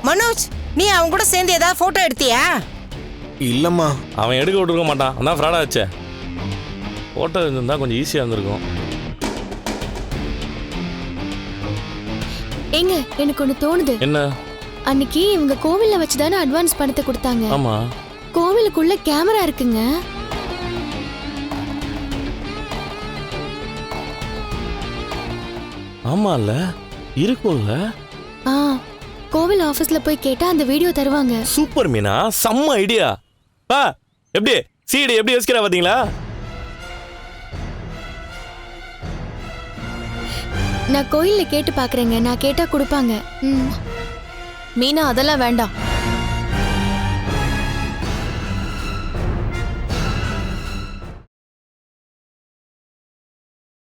மனோஜ், நீ அவன் கூட சேர்ந்து ஏதாவது போட்டோ எடுத்தியா? இல்லம்மா. அவன் எடுக்க விட்டுருக்க மாட்டான், அதான் ஃப்ராட் ஆச்சே. போட்டோ இருந்திருந்தா கொஞ்சம் ஈஸியாக இருந்திருக்கும். ஏங்க, எனக்கு ஒன்று தோணுது. என்ன? அன்னைக்கு இவங்க கோவில்ல வச்சுதானே அட்வான்ஸ் பணத்தை கொடுத்தாங்க. ஆமா, கோவிலுக்குள்ள கேமரா இருக்குங்க. ஆமால இருக்கும்ல. கோவில் ஆபீஸ்ல போய் கேட்டா அந்த வீடியோ தருவாங்க. சூப்பர் மீனா, செம்ம ஐடியா. பா, எப்படி சீடி எப்படி யோசிக்கிறா பாத்தீங்களா? நான் கோயில்ல கேட்டு பாக்குறேங்க, நான் கேட்டா கொடுப்பாங்க. மீனா, அதெல்லாம் வேண்டாம்.